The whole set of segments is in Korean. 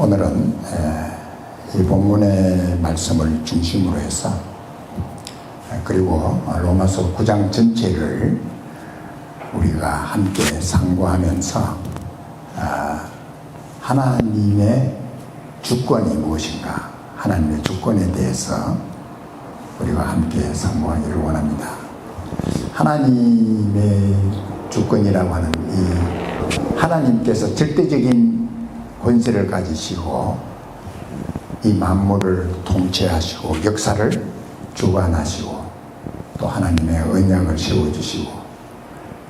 오늘은 이 본문의 말씀을 중심으로 해서 그리고 로마서 9장 전체를 우리가 함께 상고하면서 하나님의 주권이 무엇인가, 하나님의 주권에 대해서 우리가 함께 상고하기를 원합니다. 하나님의 주권이라고 하는 이 하나님께서 절대적인 권세를 가지시고 이 만물을 통치하시고 역사를 주관하시고 또 하나님의 언약을 세워주시고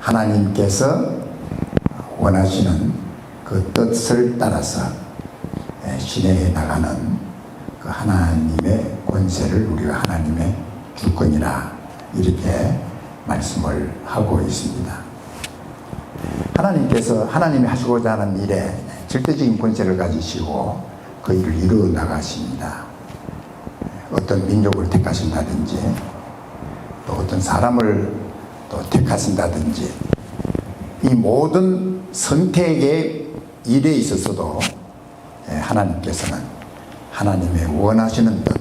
하나님께서 원하시는 그 뜻을 따라서 진행해 나가는 그 하나님의 권세를 우리가 하나님의 주권이라 이렇게 말씀을 하고 있습니다. 하나님께서 하나님이 하시고자 하는 일에 절대적인 권세를 가지시고 그 일을 이루어 나가십니다. 어떤 민족을 택하신다든지 또 어떤 사람을 또 택하신다든지 이 모든 선택의 일에 있어서도 하나님께서는 하나님의 원하시는 뜻,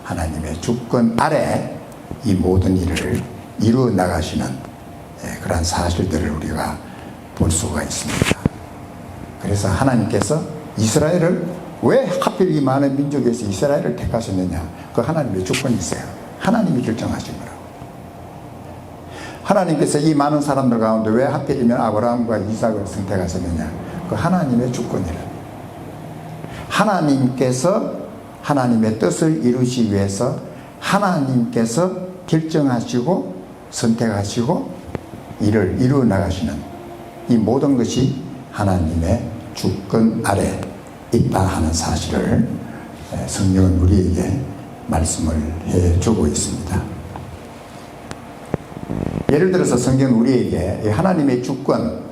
하나님의 주권 아래 이 모든 일을 이루어 나가시는 그러한 사실들을 우리가 볼 수가 있습니다. 그래서 하나님께서 이스라엘을 왜 하필 이 많은 민족에서 이스라엘을 택하셨느냐, 그 하나님의 주권이 있어요. 하나님이 결정하신 거라고. 하나님께서 이 많은 사람들 가운데 왜 하필이면 아브라함과 이삭을 선택하셨느냐, 그 하나님의 주권이라. 하나님께서 하나님의 뜻을 이루시기 위해서 하나님께서 결정하시고 선택하시고 일을 이루어 나가시는 이 모든 것이 하나님의 주권 아래 있다 하는 사실을 성경은 우리에게 말씀을 해주고 있습니다. 예를 들어서 성경은 우리에게 하나님의 주권,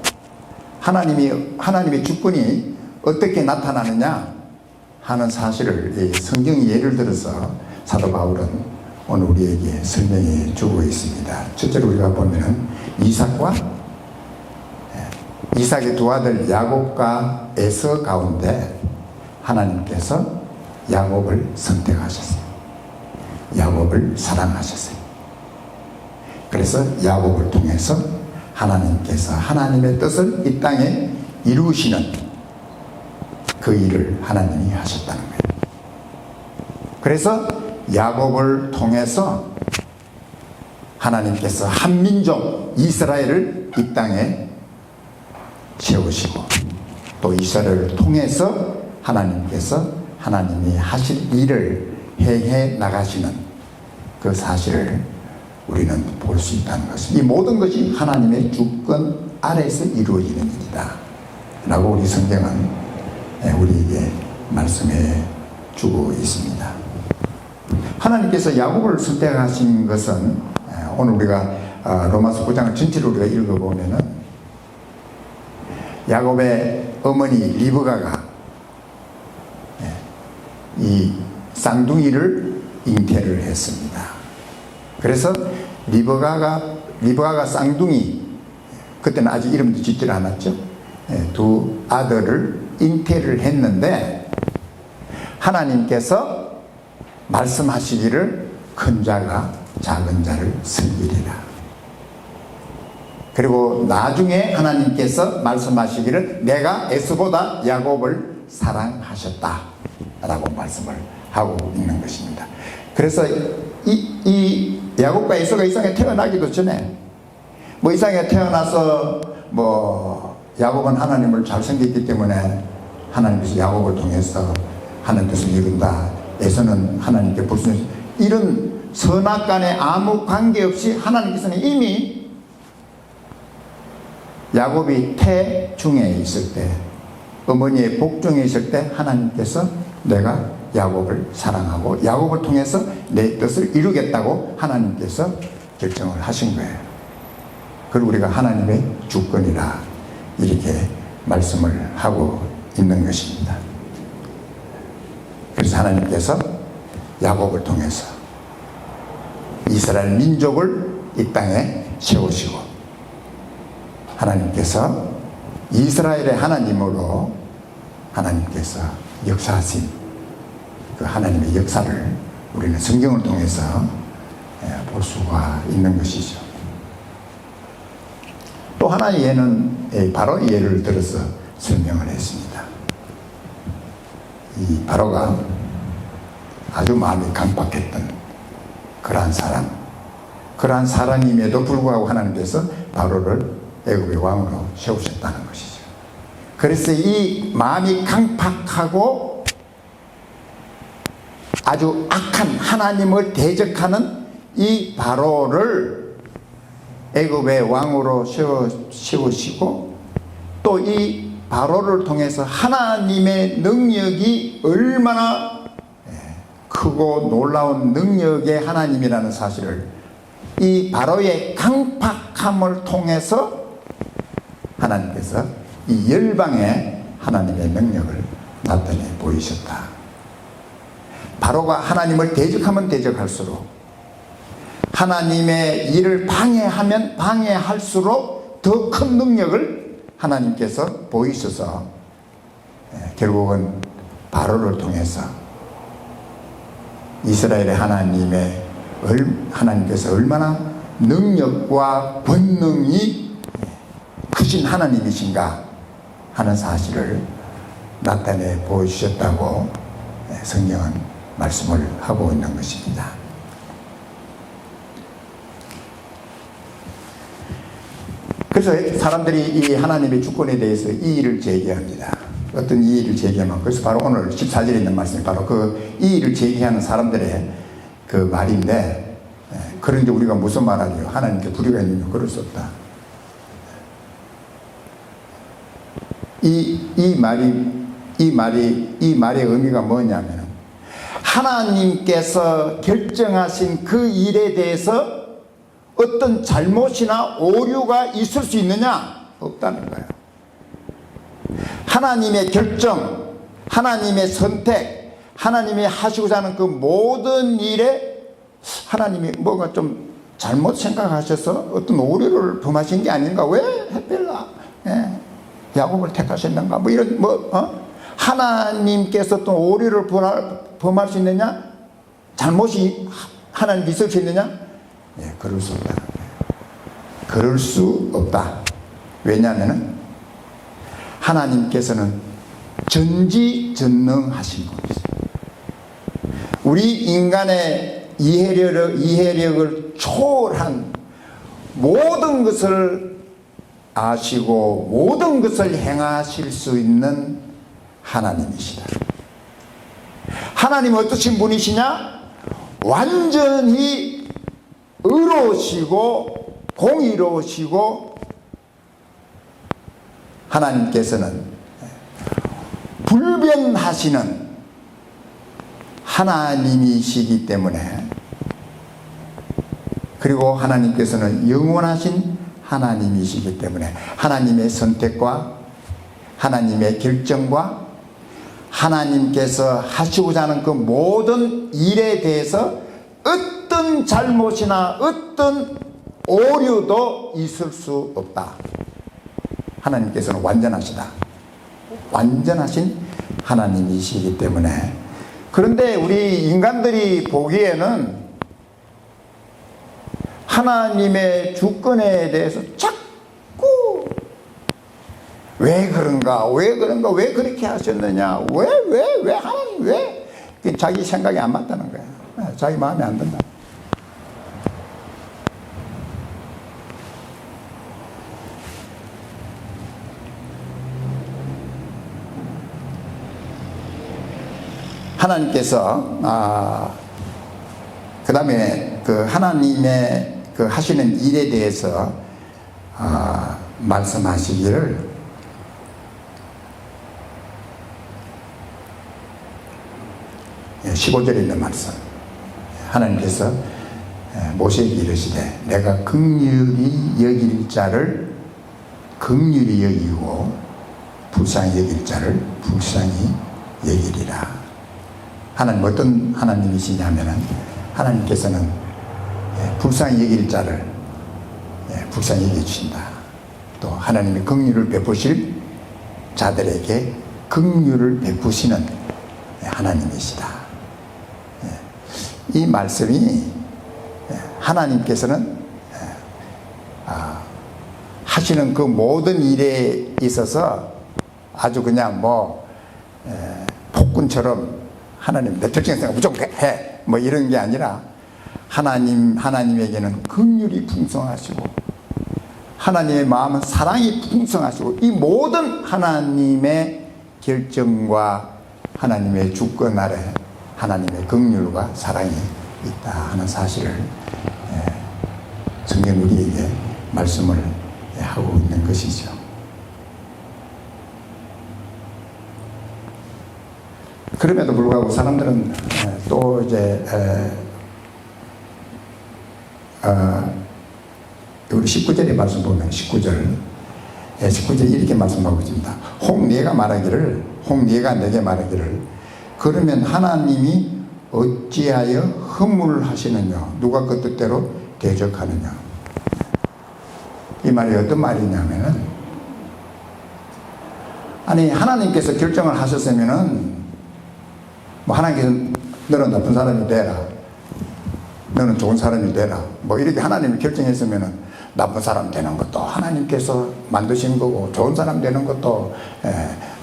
하나님의 주권이 어떻게 나타나느냐 하는 사실을 성경이 예를 들어서 사도 바울은 오늘 우리에게 설명해 주고 있습니다. 첫째로 우리가 보면은 이삭의 두 아들 야곱과 에서 가운데 하나님께서 야곱을 선택하셨어요. 야곱을 사랑하셨어요. 그래서 야곱을 통해서 하나님께서 하나님의 뜻을 이 땅에 이루시는 그 일을 하나님이 하셨다는 거예요. 그래서 야곱을 통해서 하나님께서 한민족 이스라엘을 이 땅에 세우시고 또 이스라엘을 통해서 하나님께서 하나님이 하실 일을 행해 나가시는 그 사실을 우리는 볼 수 있다는 것은 이 모든 것이 하나님의 주권 아래에서 이루어지는 일이다 라고 우리 성경은 우리에게 말씀해 주고 있습니다. 하나님께서 야곱을 선택하신 것은 오늘 우리가 로마서 9장을 전체로 우리가 읽어보면은 야곱의 어머니 리브가가 이 쌍둥이를 잉태를 했습니다. 그래서 리브가가 쌍둥이, 그때는 아직 이름도 짓질 않았죠. 두 아들을 잉태를 했는데 하나님께서 말씀하시기를 큰 자가 작은 자를 섬기리라. 그리고 나중에 하나님께서 말씀하시기를 내가 에서보다 야곱을 사랑하셨다 라고 말씀을 하고 있는 것입니다. 그래서 이 야곱과 에서가 이 땅에 태어나기도 전에 이 땅에 태어나서 야곱은 하나님을 잘 섬겼기 때문에 하나님께서 야곱을 통해서 하나님 뜻을 이룬다. 에서는 하나님께 불순, 이런 선악간에 아무 관계없이 하나님께서는 이미 야곱이 태중에 있을 때, 어머니의 복중에 있을 때 하나님께서 내가 야곱을 사랑하고 야곱을 통해서 내 뜻을 이루겠다고 하나님께서 결정을 하신 거예요. 그걸 우리가 하나님의 주권이라 이렇게 말씀을 하고 있는 것입니다. 그래서 하나님께서 야곱을 통해서 이스라엘 민족을 이 땅에 세우시고 하나님께서 이스라엘의 하나님으로 하나님께서 역사하신 그 하나님의 역사를 우리는 성경을 통해서 볼 수가 있는 것이죠. 또 하나의 예는 바로 예를 들어서 설명을 했습니다. 이 바로가 아주 마음이 강팍했던 그러한 사람임에도 불구하고 하나님께서 바로를 애굽의 왕으로 세우셨다는 것이죠. 그래서 이 마음이 강팍하고 아주 악한 하나님을 대적하는 이 바로를 애굽의 왕으로 세우시고 또 이 바로를 통해서 하나님의 능력이 얼마나 크고 놀라운 능력의 하나님이라는 사실을 이 바로의 강팍함을 통해서 하나님께서 이 열방에 하나님의 능력을 나타내 보이셨다. 바로가 하나님을 대적하면 대적할수록 하나님의 일을 방해하면 방해할수록 더 큰 능력을 하나님께서 보이셔서 결국은 바로를 통해서 이스라엘의 하나님께서 얼마나 능력과 권능이 크신 하나님이신가 하는 사실을 나타내 보여주셨다고 성경은 말씀을 하고 있는 것입니다. 그래서 사람들이 이 하나님의 주권에 대해서 이의를 제기합니다. 어떤 이의를 제기하면, 그래서 바로 오늘 14절에 있는 말씀이 바로 그 이의를 제기하는 사람들의 그 말인데, 그런데 우리가 무슨 말하죠? 하나님께 불의가 있느냐? 그럴 수 없다. 이 말의 의미가 뭐냐면, 하나님께서 결정하신 그 일에 대해서 어떤 잘못이나 오류가 있을 수 있느냐? 없다는 거예요. 하나님의 결정, 하나님의 선택, 하나님이 하시고자 하는 그 모든 일에 하나님이 뭐가 좀 잘못 생각하셔서 어떤 오류를 범하신 게 아닌가? 왜 하필 야곱을 택하셨는가? 뭐 이런 하나님께서 또 오류를 범할 수 있느냐? 잘못이 하나님 있을 수 있느냐? 그럴 수 없다. 그럴 수 없다. 왜냐하면 하나님께서는 전지전능하신 분이세요. 우리 인간의 이해력을 초월한 모든 것을 아시고 모든 것을 행하실 수 있는 하나님이시다. 하나님은 어떠신 분이시냐? 완전히 의로우시고 공의로우시고 하나님께서는 불변하시는 하나님이시기 때문에, 그리고 하나님께서는 영원하신 하나님이시기 때문에 하나님의 선택과 하나님의 결정과 하나님께서 하시고자 하는 그 모든 일에 대해서 어떤 잘못이나 어떤 오류도 있을 수 없다. 하나님께서는 완전하시다. 완전하신 하나님이시기 때문에. 그런데 우리 인간들이 보기에는 하나님의 주권에 대해서 자꾸 왜 그런가, 왜 그렇게 하셨느냐, 왜 하나님 왜? 자기 생각이 안 맞다는 거야. 자기 마음에 안 든다. 하나님께서 그 다음에 그 하나님의 그 하시는 일에 대해서 말씀하시기를, 15절에 있는 말씀, 하나님께서 모세에게 이르시되 내가 긍휼히 여길 자를 긍휼히 여기고 불쌍히 여길 자를 불쌍히 여기리라. 하나님 어떤 하나님이시냐면은, 하나님께서는 불쌍히 여길 자를 불쌍히 여겨주신다. 또 하나님의 긍휼을 베푸실 자들에게 긍휼을 베푸시는 하나님이시다. 이 말씀이 하나님께서는 하시는 그 모든 일에 있어서 아주 그냥 폭군처럼 하나님 내 결정생 무조건 해 뭐 이런 게 아니라 하나님에게는 긍휼이 풍성하시고 하나님의 마음은 사랑이 풍성하시고 이 모든 하나님의 결정과 하나님의 주권 아래 하나님의 긍휼과 사랑이 있다 하는 사실을 성경 우리에게 말씀을 하고 있는 것이죠. 그럼에도 불구하고 사람들은 또 이제 우리 19절의 말씀 보면 19절 이렇게 말씀하고 있습니다. 혹 네가 내게 말하기를 그러면 하나님이 어찌하여 허물하시느냐 누가 그 뜻대로 대적하느냐. 이 말이 어떤 말이냐면은 아니 하나님께서 결정을 하셨으면은 하나님께서 너는 나쁜 사람이 되라 너는 좋은 사람이 되라 이렇게 하나님이 결정했으면은 나쁜 사람 되는 것도 하나님께서 만드신 거고 좋은 사람 되는 것도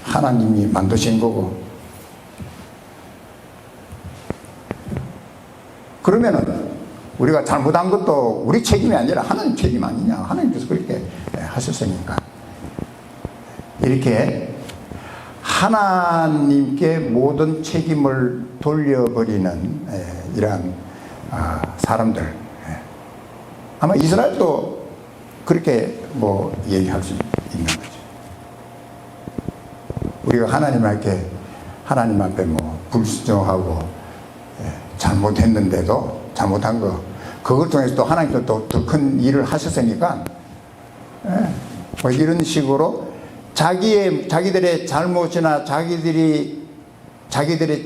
하나님이 만드신 거고 그러면은 우리가 잘못한 것도 우리 책임이 아니라 하나님 책임 아니냐 하나님께서 그렇게 하셨으니까 이렇게 하나님께 모든 책임을 돌려버리는 이러한 사람들 아마 이스라엘도 그렇게 얘기할 수 있는 거죠. 우리가 하나님 앞에 불순종하고 잘못했는데도 잘못한 거 그것 중에서 또 하나님께서 또 더 큰 일을 하셨으니까 이런 식으로 자기들의 잘못이나 자기들의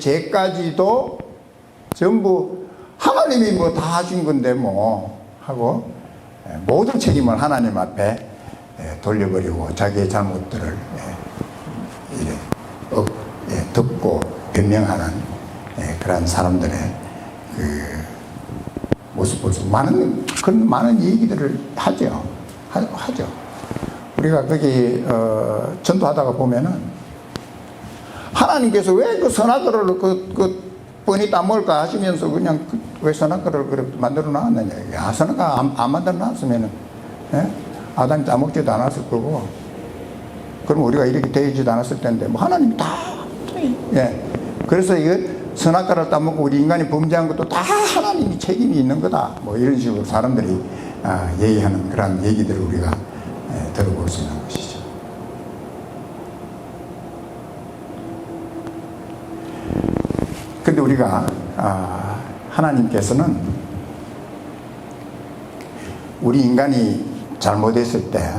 죄까지도 전부 하나님이 다 하신 건데 하고 모든 책임을 하나님 앞에 돌려버리고 자기의 잘못들을 덮고 변명하는 그런 사람들의 그 모습을 많은 얘기들을 하죠. 우리가 거기 전도하다가 보면은 하나님께서 왜 그 선악과를 그 뻔히 따먹을까 하시면서 그냥 왜 선악과를 그렇게 만들어 놨느냐. 선악과 안 만들어 놨으면은 아담이 따먹지도 않았을 거고 그럼 우리가 이렇게 되지도 않았을 텐데 하나님이 다 그래서 이거 선악과를 따먹고 우리 인간이 범죄한 것도 다 하나님이 책임이 있는 거다 이런 식으로 사람들이 얘기하는 그런 얘기들을 우리가 들어볼 수 있는 것이죠. 근데 우리가 하나님께서는 우리 인간이 잘못했을 때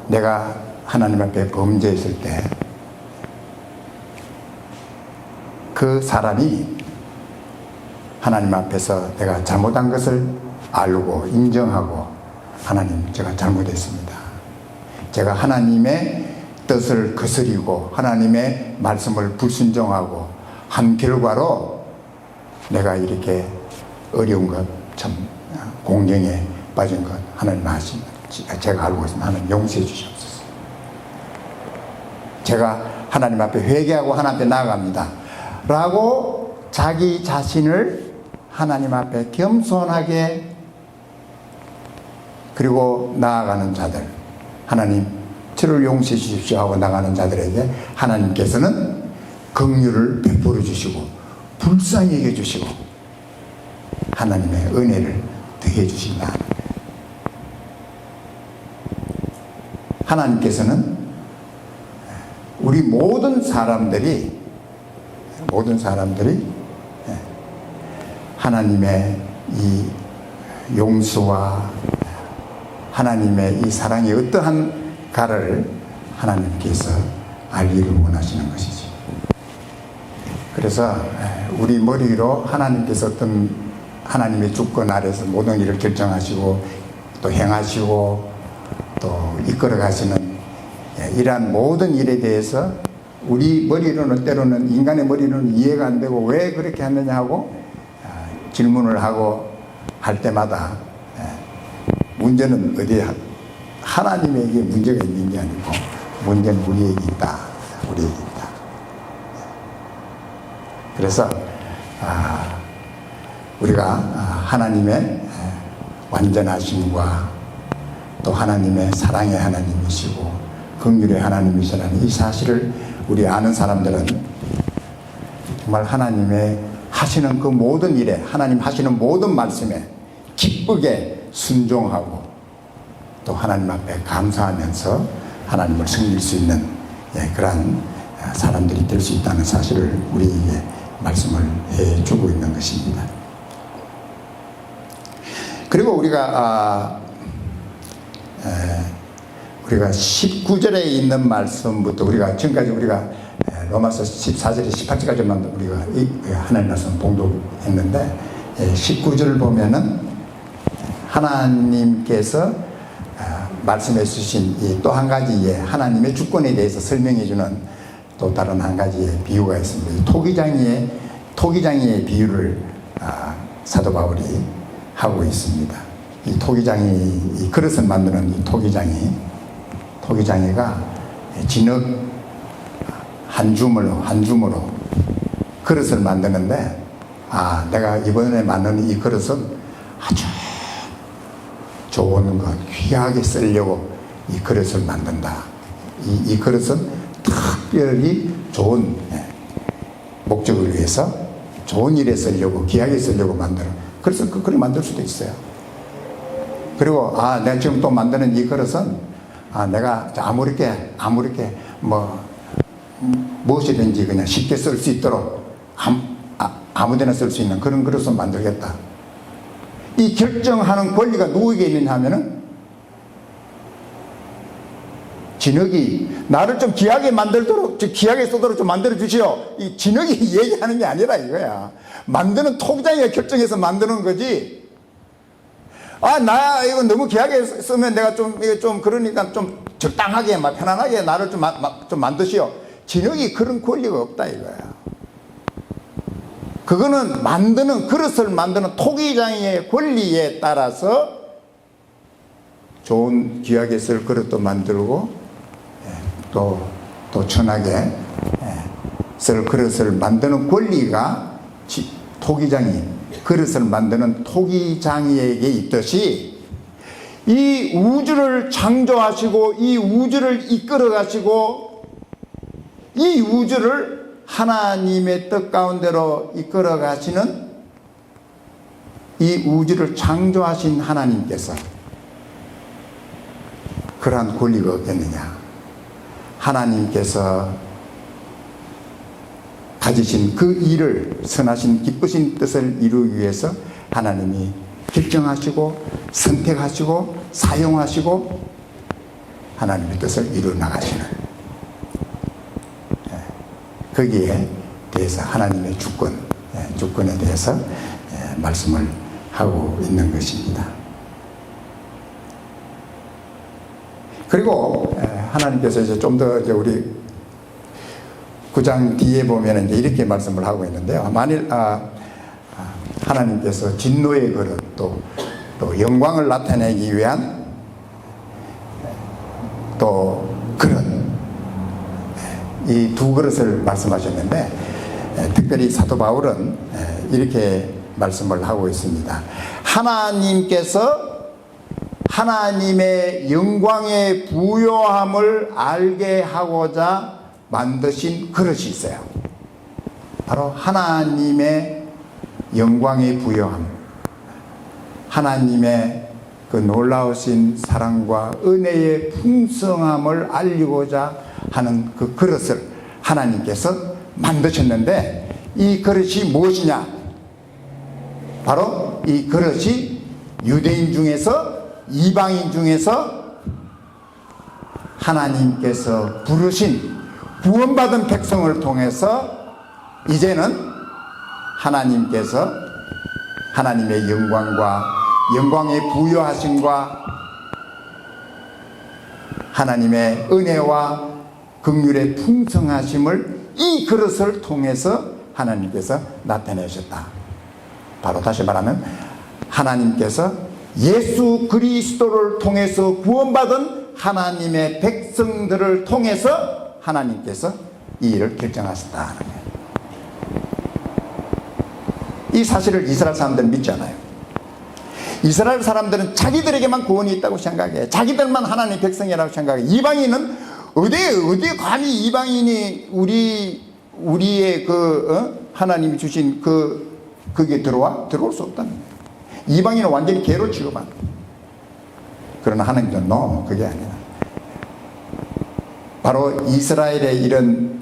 내가 하나님 앞에 범죄했을 때 그 사람이 하나님 앞에서 내가 잘못한 것을 알고 인정하고 하나님 제가 잘못했습니다. 제가 하나님의 뜻을 거스리고 하나님의 말씀을 불순종하고 한 결과로 내가 이렇게 어려운 것 참 공경에 빠진 것 하나님 아십니다. 제가 알고 있습니다. 하나님 용서해 주시옵소서. 제가 하나님 앞에 회개하고 하나님 앞에 나아갑니다. 라고 자기 자신을 하나님 앞에 겸손하게 그리고 나아가는 자들 하나님 저를 용서해 주십시오 하고 나가는 자들에게 하나님께서는 긍휼을 베풀어 주시고 불쌍히 여겨 주시고 하나님의 은혜를 더해 주신다. 하나님께서는 우리 모든 사람들이 하나님의 이 용서와 하나님의 이 사랑이 어떠한가를 하나님께서 알기를 원하시는 것이지. 그래서 우리 머리로 하나님께서 어떤 하나님의 주권 아래서 모든 일을 결정하시고 또 행하시고 또 이끌어 가시는 이러한 모든 일에 대해서 우리 머리로는 때로는 인간의 머리로는 이해가 안 되고 왜 그렇게 하느냐 하고 질문을 하고 할 때마다 문제는 어디에 하나님에게 문제가 있는 게 아니고 문제는 우리에게 있다. 우리에게 있다. 그래서 우리가 하나님의 완전하심과 또 하나님의 사랑의 하나님이시고 긍휼의 하나님이시라는 이 사실을 우리 아는 사람들은 정말 하나님의 하시는 그 모든 일에, 하나님 하시는 모든 말씀에 기쁘게 순종하고 또 하나님 앞에 감사하면서 하나님을 섬길 수 있는 그러한 사람들이 될 수 있다는 사실을 우리에게 말씀을 해주고 있는 것입니다. 그리고 우리가 19절에 있는 말씀부터 우리가 지금까지 우리가 로마서 14절에 18절까지만 우리가 하나님 말씀 봉독했는데 19절 보면은 하나님께서 말씀해 주신 또 한 가지의 하나님의 주권에 대해서 설명해 주는 또 다른 한 가지의 비유가 있습니다. 토기장이의 비유를 사도 바울이 하고 있습니다. 이 토기장이, 이 그릇을 만드는 이 토기장이가 진흙 한 줌으로 그릇을 만드는데, 내가 이번에 만드는 이 그릇은 아주 좋은 것, 귀하게 쓰려고 이 그릇을 만든다. 이 그릇은 특별히 좋은 목적을 위해서 좋은 일에 쓰려고, 귀하게 쓰려고 만드는, 그래서 그 그릇 만들 수도 있어요. 그리고 내가 지금 또 만드는 이 그릇은 내가 아무렇게 무엇이든지 그냥 쉽게 쓸 수 있도록 아무데나 쓸 수 있는 그런 그릇을 만들겠다. 이 결정하는 권리가 누구에게 있느냐 하면은 진흙이 나를 좀 귀하게 만들도록, 귀하게 쓰도록 좀 만들어 주시오. 이 진흙이 얘기하는 게 아니라 이거야. 만드는 토기장이가 결정해서 만드는 거지. 나 이거 너무 귀하게 쓰면 내가 좀 그러니까 좀 적당하게 편안하게 나를 좀 만드시오. 진흙이 그런 권리가 없다 이거야. 그거는 그릇을 만드는 토기장의 권리에 따라서 좋은 귀하게 쓸 그릇도 만들고 또 천하게 쓸 그릇을 만드는 권리가 그릇을 만드는 토기장이에게 있듯이 이 우주를 창조하시고 이 우주를 이끌어 가시고 이 우주를 하나님의 뜻 가운데로 이끌어 가시는 이 우주를 창조하신 하나님께서 그러한 권리가 없겠느냐. 하나님께서 가지신 그 일을, 선하신 기쁘신 뜻을 이루기 위해서 하나님이 결정하시고 선택하시고 사용하시고 하나님의 뜻을 이루어 나가시는, 거기에 대해서 하나님의 주권에 대해서 말씀을 하고 있는 것입니다. 그리고 하나님께서 이제 좀 더 우리 9장 뒤에 보면 이제 이렇게 말씀을 하고 있는데요. 만일 하나님께서 진노의 그릇 또 영광을 나타내기 위한 또 그릇, 이 두 그릇을 말씀하셨는데 특별히 사도 바울은 이렇게 말씀을 하고 있습니다. 하나님께서 하나님의 영광의 부요함을 알게 하고자 만드신 그릇이 있어요. 바로 하나님의 영광의 부요함, 하나님의 그 놀라우신 사랑과 은혜의 풍성함을 알리고자 하는 그 그릇을 하나님께서 만드셨는데, 이 그릇이 무엇이냐? 바로 이 그릇이 유대인 중에서, 이방인 중에서 하나님께서 부르신 구원받은 백성을 통해서 이제는 하나님께서 하나님의 영광과 영광의 부요하심과 하나님의 은혜와 긍휼의 풍성하심을 이 그릇을 통해서 하나님께서 나타내셨다. 바로 다시 말하면 하나님께서 예수 그리스도를 통해서 구원받은 하나님의 백성들을 통해서 하나님께서 이 일을 결정하셨다는 거예요. 이 사실을 이스라엘 사람들은 믿지 않아요. 이스라엘 사람들은 자기들에게만 구원이 있다고 생각해. 자기들만 하나님의 백성이라고 생각해. 이방인은 어디 감히 이방인이 우리의 하나님이 주신 그게 들어올 수 없다는 거예요. 이방인은 완전히 개로 취급한다. 그러나 하나님은 그게 아니라 바로 이스라엘의 이런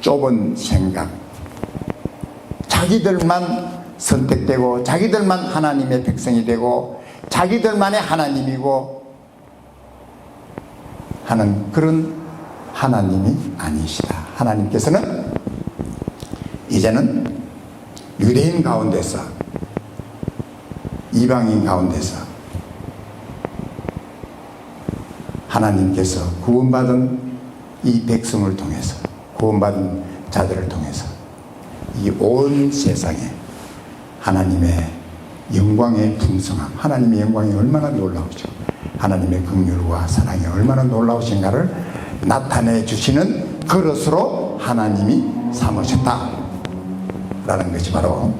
좁은 생각, 자기들만 선택되고 자기들만 하나님의 백성이 되고 자기들만의 하나님이고 하는 그런 하나님이 아니시다. 하나님께서는 이제는 유대인 가운데서 이방인 가운데서 하나님께서 구원받은 이 백성을 통해서 구원받은 자들을 통해서 이 온 세상에 하나님의 영광의 풍성함, 하나님의 영광이 얼마나 놀라우죠. 하나님의 긍휼과 사랑이 얼마나 놀라우신가를 나타내 주시는 그릇으로 하나님이 삼으셨다 라는 것이 바로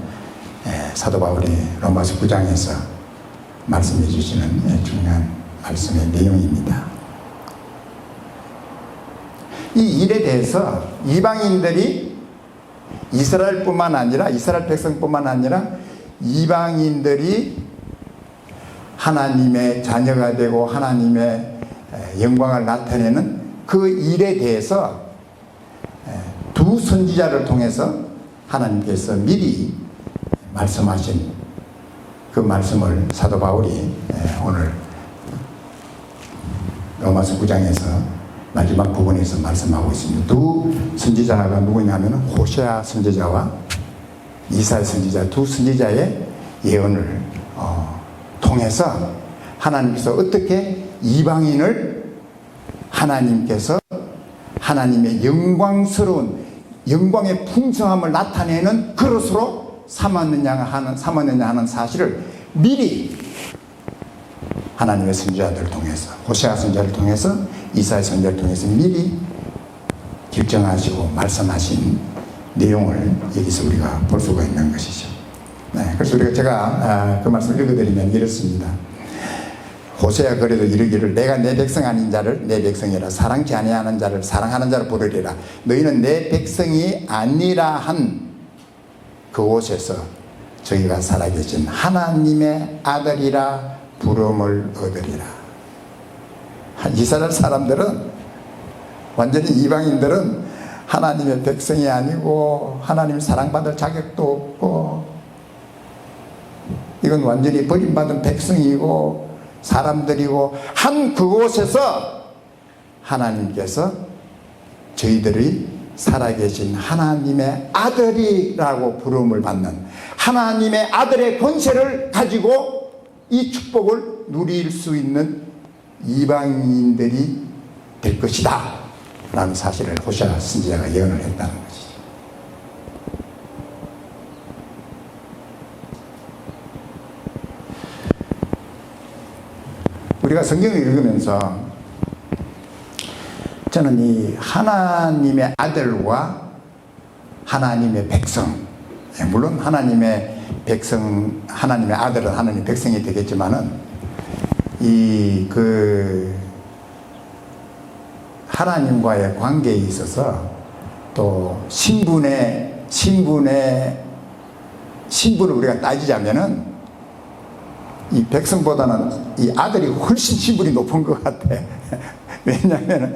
사도 바울이 로마서 9장에서 말씀해 주시는 중요한 말씀의 내용입니다. 이 일에 대해서 이방인들이 이스라엘뿐만 아니라 이스라엘 백성뿐만 아니라 이방인들이 하나님의 자녀가 되고 하나님의 영광을 나타내는 그 일에 대해서 두 선지자를 통해서 하나님께서 미리 말씀하신 그 말씀을 사도 바울이 오늘 로마서 9장에서 마지막 부분에서 말씀하고 있습니다. 두 선지자가 누구냐면 호세아 선지자와 이사야 선지자, 두 선지자의 예언을 통해서 하나님께서 어떻게 이방인을 하나님께서 하나님의 영광스러운 영광의 풍성함을 나타내는 그릇으로 삼았느냐 하는 사실을 미리 하나님의 선지자들을 통해서 호세아 선지자를 통해서 이사야 선지자를 통해서 미리 결정하시고 말씀하신 내용을 여기서 우리가 볼 수가 있는 것이죠. 그래서 제가 그 말씀을 읽어드리면 이렇습니다. 호세아 그래도 이르기를 내가 내 백성 아닌 자를 내 백성이라 사랑치 아니하는 자를 사랑하는 자로 부르리라. 너희는 내 백성이 아니라 한 그곳에서 저희가 살아계신 하나님의 아들이라 부름을 얻으리라. 이스라엘 사람들은 완전히 이방인들은 하나님의 백성이 아니고 하나님 사랑받을 자격도 없고 이건 완전히 버림받은 백성이고 사람들이고 한 그곳에서 하나님께서 저희들이 살아계신 하나님의 아들이라고 부름을 받는 하나님의 아들의 권세를 가지고 이 축복을 누릴 수 있는 이방인들이 될 것이다 라는 사실을 호세아 선지자가 예언을 했다는 것이죠. 우리가 성경을 읽으면서 저는 이 하나님의 아들과 하나님의 백성, 물론 하나님의 백성, 하나님의 아들은 하나님의 백성이 되겠지만은 하나님과의 관계에 있어서 또 신분을 우리가 따지자면은 이 백성보다는 이 아들이 훨씬 신분이 높은 것 같아. 왜냐하면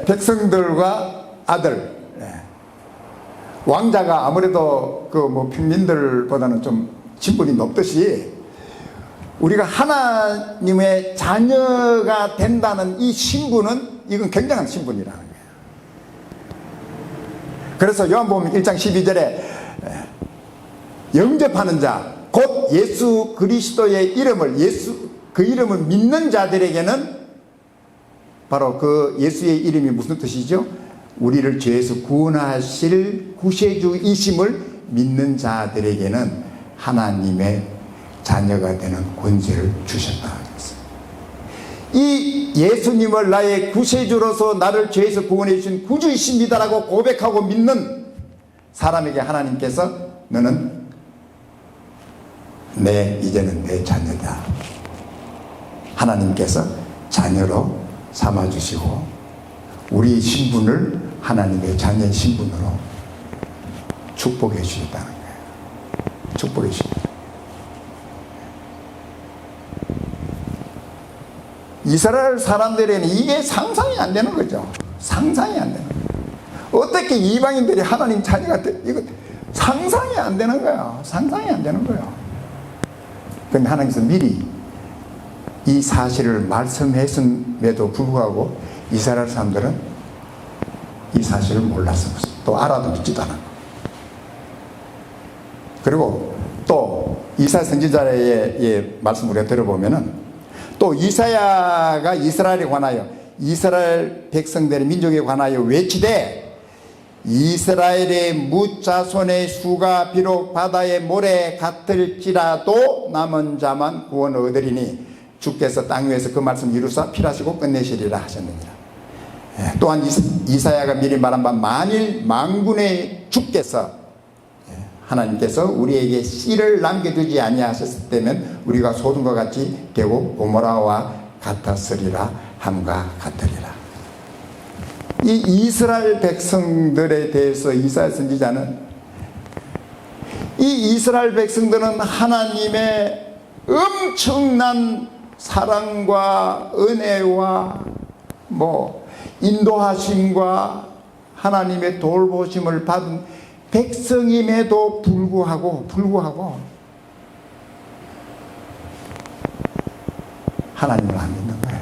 백성들과 아들, 왕자가 아무래도 평민들보다는 좀 신분이 높듯이 우리가 하나님의 자녀가 된다는 이 신분은 이건 굉장한 신분이라는 거예요. 그래서 요한복음 1장 12절에 영접하는 자, 곧 예수 그리스도의 이름을 그 이름을 믿는 자들에게는 바로 그 예수의 이름이 무슨 뜻이죠? 우리를 죄에서 구원하실 구세주이심을 믿는 자들에게는 하나님의 자녀가 되는 권세를 주셨다. 이 예수님을 나의 구세주로서 나를 죄에서 구원해 주신 구주이십니다라고 고백하고 믿는 사람에게 하나님께서 너는 이제는 내 자녀다. 하나님께서 자녀로 삼아주시고 우리의 신분을 하나님의 자녀의 신분으로 축복해 주셨다는 거예요. 축복해 주셨다. 이스라엘 사람들에는 이게 상상이 안 되는 거죠. 상상이 안 되는 거예요. 어떻게 이방인들이 하나님 자녀가 돼? 이거 상상이 안 되는 거예요. 상상이 안 되는 거예요. 그런데 하나님께서 미리 이 사실을 말씀했음에도 불구하고 이스라엘 사람들은 이 사실을 몰랐어. 또 알아도 믿지도 않아. 그리고 또 이사야 선지자의 말씀 우리가 들어보면은 또 이사야가 이스라엘에 관하여 이스라엘 백성들의 민족에 관하여 외치되 이스라엘의 무자손의 수가 비록 바다의 모래 같을지라도 남은 자만 구원 얻으리니 주께서 땅 위에서 그 말씀 이루사 필하시고 끝내시리라 하셨느니라. 또한 이사야가 미리 말한 바 만일 만군의 주께서 하나님께서 우리에게 씨를 남겨두지 아니하셨을 때면 우리가 소돔과 같이 되고 고모라와 같았으리라 함과 같으리라. 이 이스라엘 백성들에 대해서 이사야 선지자는 이 이스라엘 백성들은 하나님의 엄청난 사랑과 은혜와 인도하심과 하나님의 돌보심을 받은 백성임에도 불구하고 하나님을 안 믿는 거예요.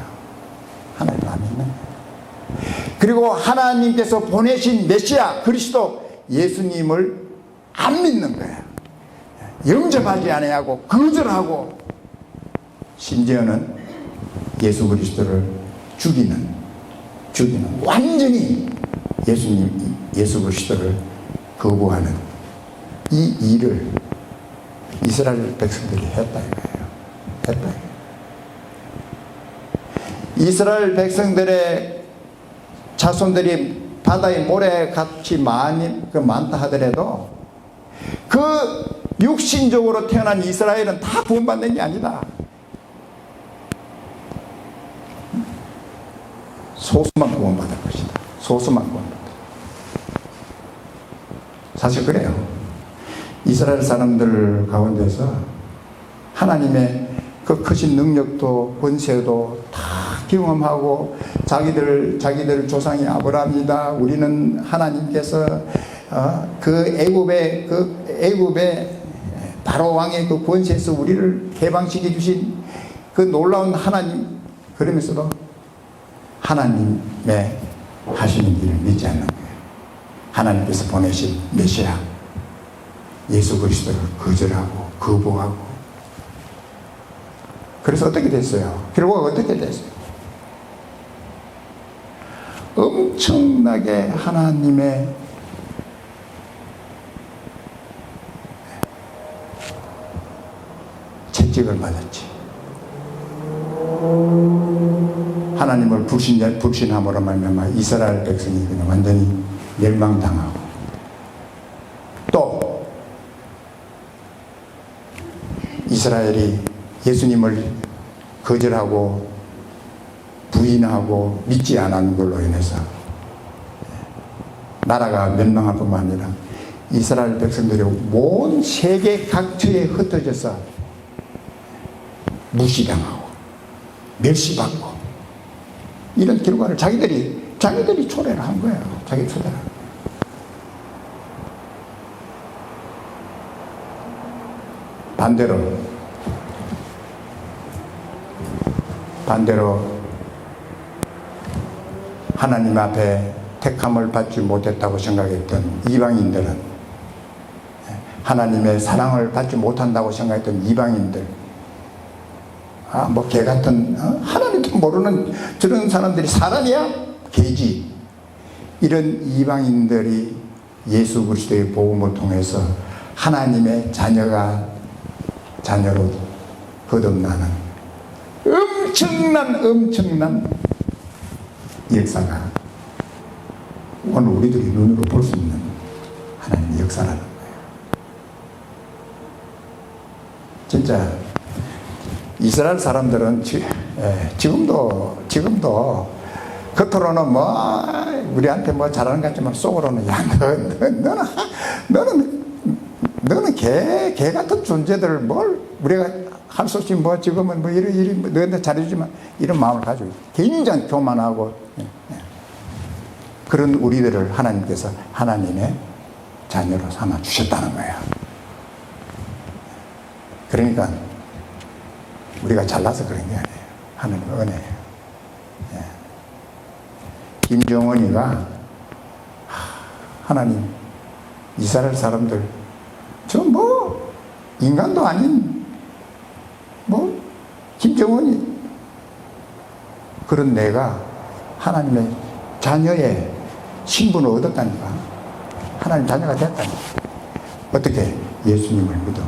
하나님을 안 믿는 거예요. 그리고 하나님께서 보내신 메시아 그리스도 예수님을 안 믿는 거예요. 영접하지 아니하고 거절하고 심지어는 예수 그리스도를 죽이는 완전히 예수 그리스도를 거부하는 이 일을 이스라엘 백성들이 했다 이거예요. 했다 이거예요. 이스라엘 백성들의 자손들이 바다의 모래같이 많다 하더라도 그 육신적으로 태어난 이스라엘은 다 구원받는 게 아니다. 소수만 구원받을 것이다. 소수만 구원받을. 사실 그래요. 이스라엘 사람들 가운데서 하나님의 그 크신 능력도 권세도 다 경험하고 자기들 조상이 아브라함이다. 우리는 하나님께서 그 애굽의 바로 왕의 그 권세에서 우리를 해방시켜 주신 그 놀라운 하나님, 그러면서도 하나님의 하시는 일을 믿지 않는 거예요. 하나님께서 보내신 메시아 예수 그리스도를 거절하고 거부하고. 그래서 어떻게 됐어요? 결과가 어떻게 됐어요? 엄청나게 하나님의 채찍을 받았지. 하나님을 불신함으로 말미암아 이스라엘 백성이 그냥 완전히 멸망당하고, 또 이스라엘이 예수님을 거절하고 부인하고 믿지 않은 걸로 인해서 나라가 멸망할 뿐만 아니라 이스라엘 백성들이 온 세계 각처에 흩어져서 무시당하고 멸시받고, 이런 결과를 자기들이 초래를 한 거예요. 자기 초래를. 반대로 하나님 앞에 택함을 받지 못했다고 생각했던 이방인들은, 하나님의 사랑을 받지 못한다고 생각했던 이방인들, 뭐 개 같은 하나님도 모르는 저런 사람들이 사람이야? 개지. 이런 이방인들이 예수 그리스도의 복음을 통해서 하나님의 자녀로 거듭나는 엄청난 역사가 오늘 우리들이 눈으로 볼 수 있는 하나님의 역사라는 거예요. 진짜 이스라엘 사람들은 지금도 겉으로는 뭐 우리한테 뭐 잘하는 것 같지만 속으로는 야 너는 개 같은 존재들 뭘 우리가 할 수 없이 뭐 지금은 뭐 이런 너한테 잘해주지만 이런 마음을 가지고 굉장히 교만하고 그런 우리들을 하나님께서 하나님의 자녀로 삼아 주셨다는 거예요. 그러니까 우리가 잘나서 그런 게 아니에요. 하나님의 은혜예요. 김정은이가 하나님 이스라엘 사람들 저 뭐 인간도 아닌 뭐 김정은이 그런 내가 하나님의 자녀의 신분을 얻었다니까. 하나님 자녀가 됐다니까. 어떻게? 예수님을 믿어.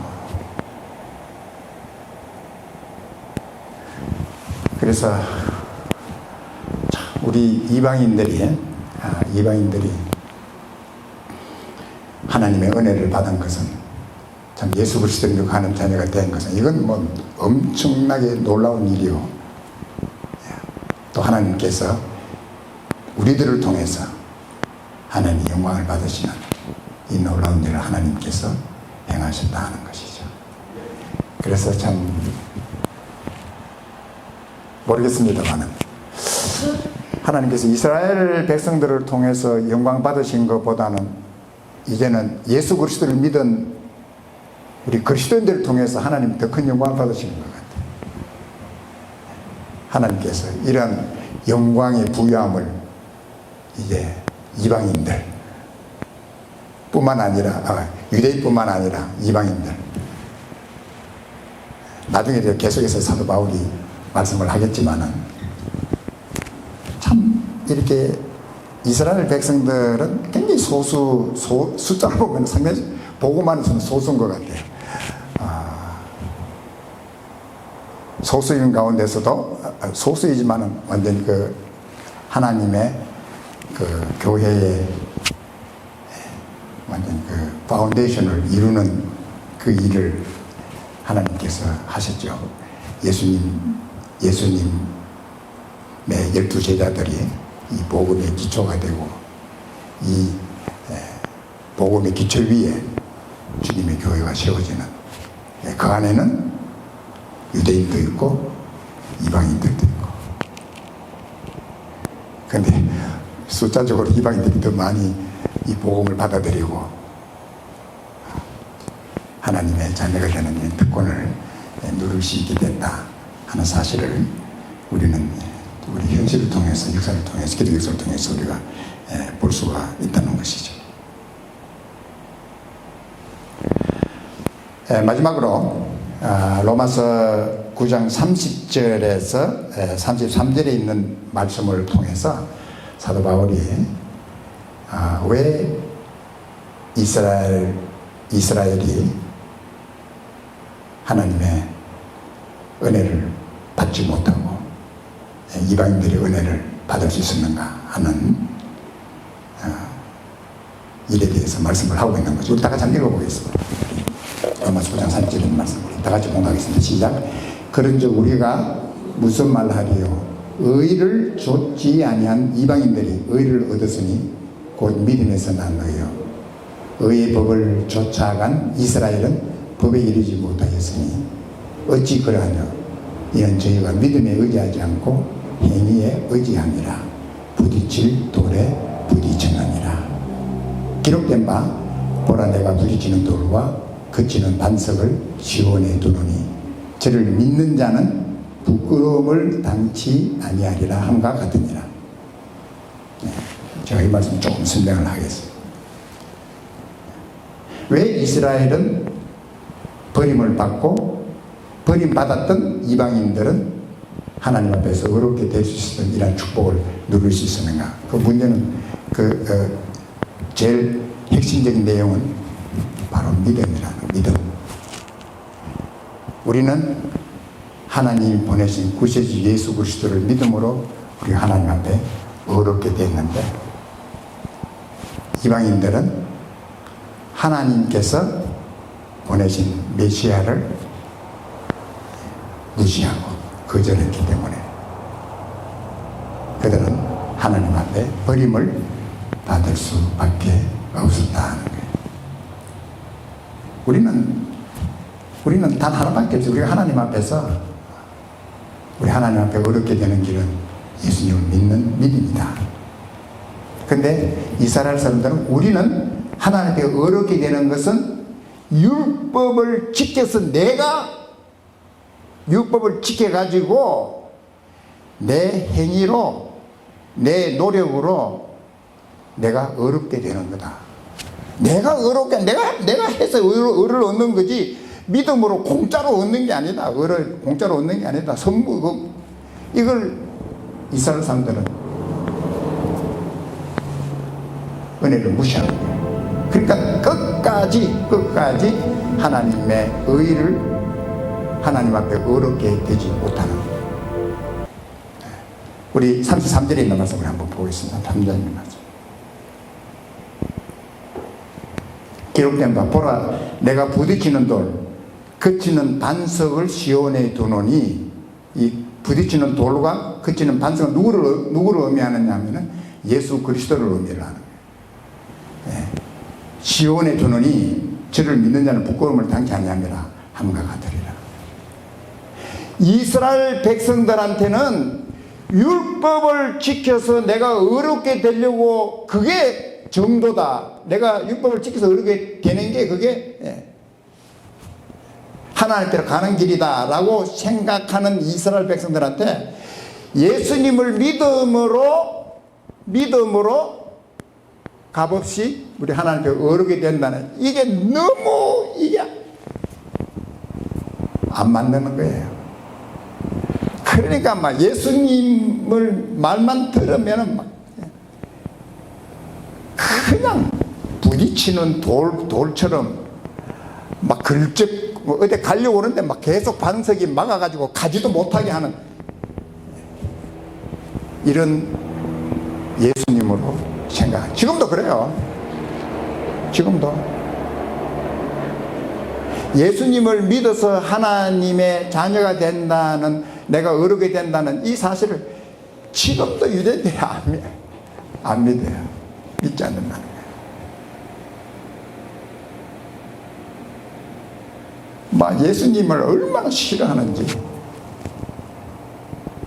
그래서 우리 이방인들이 하나님의 은혜를 받은 것은 참 예수 그리스도를 믿고 하는 자녀가 된 것은 이건 뭐 엄청나게 놀라운 일이요. 또 하나님께서 우리들을 통해서 하나님의 영광을 받으시는 이 놀라운 일을 하나님께서 행하셨다 하는 것이죠. 그래서 참 모르겠습니다만은 하나님께서 이스라엘 백성들을 통해서 영광 받으신 것보다는 이제는 예수 그리스도를 믿은 우리 그리스도인들을 통해서 하나님 더 큰 영광을 받으시는 것 같아요. 하나님께서 이런 영광의 부여함을 이제 이방인들 뿐만 아니라 유대인뿐만 아니라 이방인들 나중에 계속해서 사도 바울이 말씀을 하겠지만은 참 이렇게 이스라엘 백성들은 굉장히 숫자를 보면 상당히 보고만 해서는 소수인 것 같아요. 소수인 가운데서도 소수이지만은 완전히 그 하나님의 그 교회의 완전히 그 파운데이션을 이루는 그 일을 하나님께서 하셨죠. 예수님의 12제자들이 이 복음의 기초가 되고 이 복음의 기초 위에 주님의 교회가 세워지는 그 안에는 유대인도 있고 이방인들도 있고 그런데 숫자적으로 이방인들이 더 많이 이 복음을 받아들이고 하나님의 자녀가 되는 이 특권을 누릴 수 있게 됐다 하는 사실을 우리는 우리 현실을 통해서 역사를 통해서 기독 역사를 통해서 우리가 볼 수가 있다는 것이죠. 마지막으로 로마서 9장 30절에서 33절에 있는 말씀을 통해서 사도 바울이 왜 이스라엘이 하나님의 은혜를 받지 못하고 이방인들이 은혜를 받을 수 있었는가 하는 일에 대해서 말씀을 하고 있는 거죠. 우리 다 같이 한번 읽어보겠습니다. 로마서 9장 30절에 있는 말씀을 다 같이 공부하겠습니다. 시작. 그런즉 우리가 무슨 말 하리요? 의를 좇지 아니한 이방인들이 의를 얻었으니 곧 믿음에서 난 의요. 의의 법을 쫓아간 이스라엘은 법에 이르지 못하였으니 어찌 그러하냐? 이는 저희가 믿음에 의지하지 않고 행위에 의지함이라. 부딪힐 돌에 부딪혔느니라. 기록된 바 보라 내가 부딪히는 돌과 그치는 반석을 시온에 두노니 저를 믿는 자는 부끄러움을 당치 아니하리라 함과 같으니라. 제가 이 말씀 조금 설명을 하겠습니다. 왜 이스라엘은 버림을 받고 버림받았던 이방인들은 하나님 앞에서 어렵게 될 수 있었던 이런 축복을 누릴 수 있었는가? 그 문제는 제일 핵심적인 내용은 바로 믿음이라는 믿음. 우리는 하나님이 보내신 구세주 예수 그리스도를 믿음으로 우리 하나님 앞에 어렵게 됐는데, 이방인들은 하나님께서 보내신 메시아를 무시하고 거절했기 때문에 그들은 하나님 앞에 버림을 받을 수밖에 없었다는 거예요. 우리는 단 하나밖에 없어요. 우리가 하나님 앞에서, 우리 하나님 앞에 어렵게 되는 길은 예수님을 믿는 믿음이다. 근데 이스라엘 사람들은, 우리는 하나님 앞에 어렵게 되는 것은 율법을 지켜서, 내가 율법을 지켜가지고 내 행위로, 내 노력으로 내가 어렵게 되는 거다. 내가 어렵게, 내가 해서 의를 얻는 거지, 믿음으로 공짜로 얻는 게 아니다. 의를 공짜로 얻는 게 아니다. 선무, 이걸 이스라엘 사람들은 은혜를 무시하는 거예요. 그러니까 끝까지 하나님의 의를 하나님 앞에 어렵게 되지 못하는 거예요. 우리 33절에 있는 말씀을 한번 보겠습니다. 3절에 있는 말씀. 기록된 바, 보라, 내가 부딪히는 돌, 그치는 반석을 시온에 두노니, 이 부딪히는 돌과 그치는 반석은 누구를 의미하느냐 하면은 예수 그리스도를 의미를 하는 거예요. 시온에 두노니 저를 믿는 자는 부끄러움을 당치 아니함이라 함과 같으리라. 이스라엘 백성들한테는 율법을 지켜서 내가 어렵게 되려고, 그게 정도다. 내가 율법을 지켜서 어렵게 되는 게 그게 하나님께로 가는 길이다 라고 생각하는 이스라엘 백성들한테 예수님을 믿음으로 값없이 우리 하나님께 어렵게 된다는, 이게 너무 안 맞는 거예요. 그러니까 막 예수님을 말만 들으면은 막 그냥 부딪히는 돌처럼 막 걸쩍 어디 가려고 하는데 막 계속 반석이 막아가지고 가지도 못하게 하는 이런 예수님으로 생각. 지금도 그래요. 지금도 예수님을 믿어서 하나님의 자녀가 된다는, 내가 어렵게 된다는 이 사실을 지금도 유대인들이 안 믿어요. 믿지 않는다는 거예요. 막 예수님을 얼마나 싫어하는지,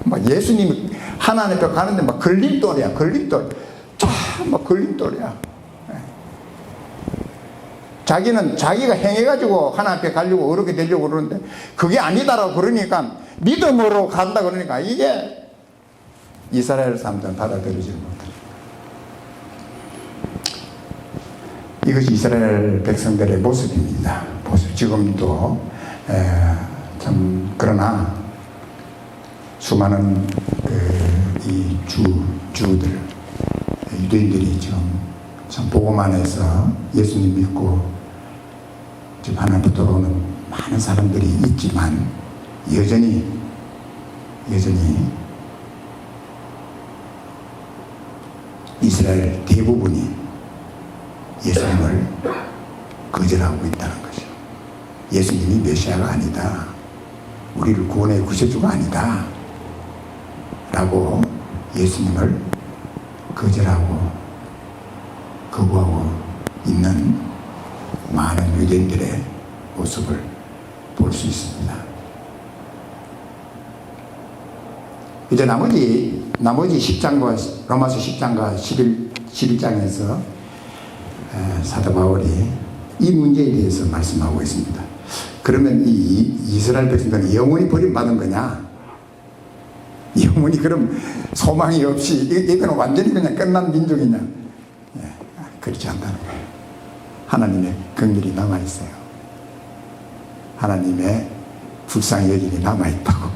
막 예수님이 하나님 앞에 가는데 막 걸림돌이야. 막 걸림돌이야. 자기는 자기가 행해가지고 하나님 앞에 가려고 어렵게 되려고 그러는데 그게 아니다라고 그러니까, 믿음으로 간다 그러니까 이게 이스라엘 사람들은 받아들이지 못해요. 이것이 이스라엘 백성들의 모습입니다. 지금도 참, 그러나 수많은 이 주들, 유대인들이 지금 참 복음 안에서 예수님 믿고 지금 하나님께 돌아오는 많은 사람들이 있지만, 여전히 이스라엘 대부분이 예수님을 거절하고 있다는 것이죠. 예수님이 메시아가 아니다, 우리를 구원의 구세주가 아니다 라고 예수님을 거절하고 거부하고 있는 많은 유대인들의 모습을 볼 수 있습니다. 이제 나머지 10장과 로마서 10장과 11장에서 사도 바울이 이 문제에 대해서 말씀하고 있습니다. 그러면 이 이스라엘 백성들은 영원히 버림받은 거냐? 영원히 그럼 소망이 없이 이거는 완전히 그냥 끝난 민족이냐? 그렇지 않다는 거예요. 하나님의 긍휼이 남아있어요. 하나님의 불쌍히 여김이 남아있다고.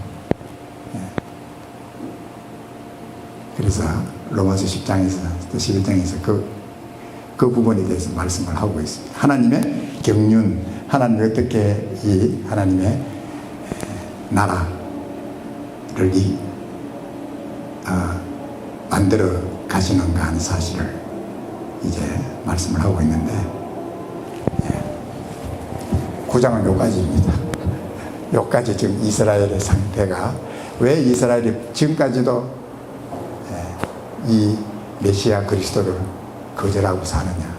그래서 로마서 10장에서 또 11장에서 그 부분에 대해서 말씀을 하고 있습니다. 하나님의 경륜, 하나님이 어떻게 이 하나님의 나라를 만들어 가시는가 하는 사실을 이제 말씀을 하고 있는데, 9장은 요까지입니다. 요까지 지금 이스라엘의 상태가, 왜 이스라엘이 지금까지도 이 메시아 그리스도를 거절하고 사느냐.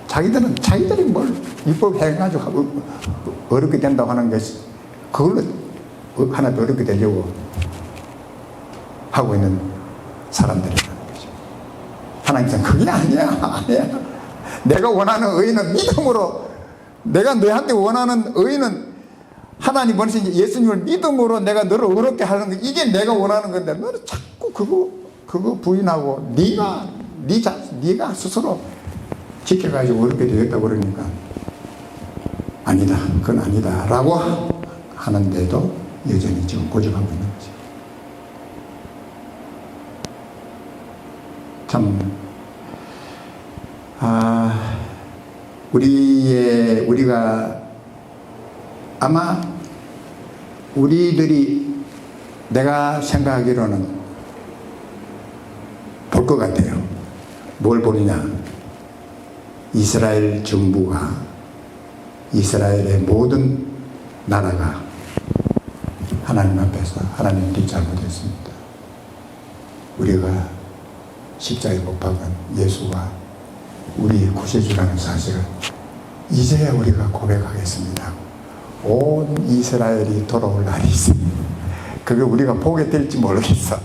자기들이 뭘 율법 해가지고 어렵게 된다고 하는 것이, 그걸로 하나도 어렵게 되려고 하고 있는 사람들이라는 거죠. 하나님께서는 그게 아니야. 내가 원하는 의는 믿음으로, 내가 너한테 원하는 의는 하나님 보내신 예수님을 믿음으로 내가 너를 어렵게 하는 거, 이게 내가 원하는 건데 너는 자꾸 그거 부인하고 네가 스스로 지켜가지고 어렵게 되겠다 그러니까 아니다, 그건 아니다 라고 하는데도 여전히 지금 고집하고 있는 거죠. 참 우리가 아마 우리들이, 내가 생각하기로는 볼 것 같아요. 뭘 보느냐, 이스라엘 정부가, 이스라엘의 모든 나라가 하나님 앞에서 하나님께 잘못했습니다. 우리가 십자가에 못 박은 예수가 우리의 구세주라는 사실을 이제야 우리가 고백하겠습니다. 온 이스라엘이 돌아올 날이 있습니다. 그걸 우리가 보게 될지 모르겠어.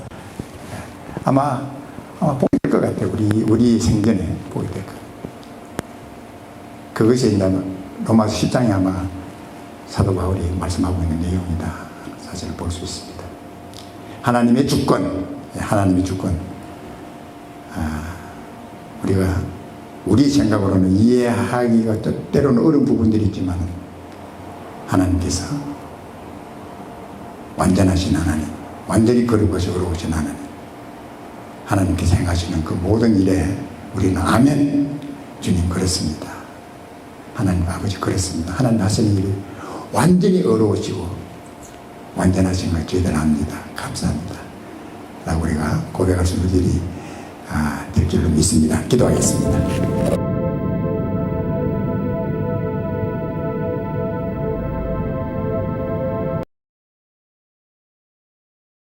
아마 보게 될 것 같아요. 우리 생전에 보게 될 것 같아요. 그것이 이제 로마서 10장에 아마 사도 바울이 말씀하고 있는 내용이다 사실을 볼 수 있습니다. 하나님의 주권, 우리가 우리 생각으로는 이해하기가 때로는 어려운 부분들이 있지만, 하나님께서 완전하신 하나님, 완전히 거룩 것이 어려우신 하나님, 하나님께서 행하시는 그 모든 일에 우리는 아멘, 주님 그렇습니다, 하나님 아버지 그렇습니다, 하나님 하시는 일이 완전히 어려우시고 완전하신 걸 저희들 압니다, 감사합니다 라고 우리가 고백할 수 있는 일이 될 줄로 믿습니다. 기도하겠습니다.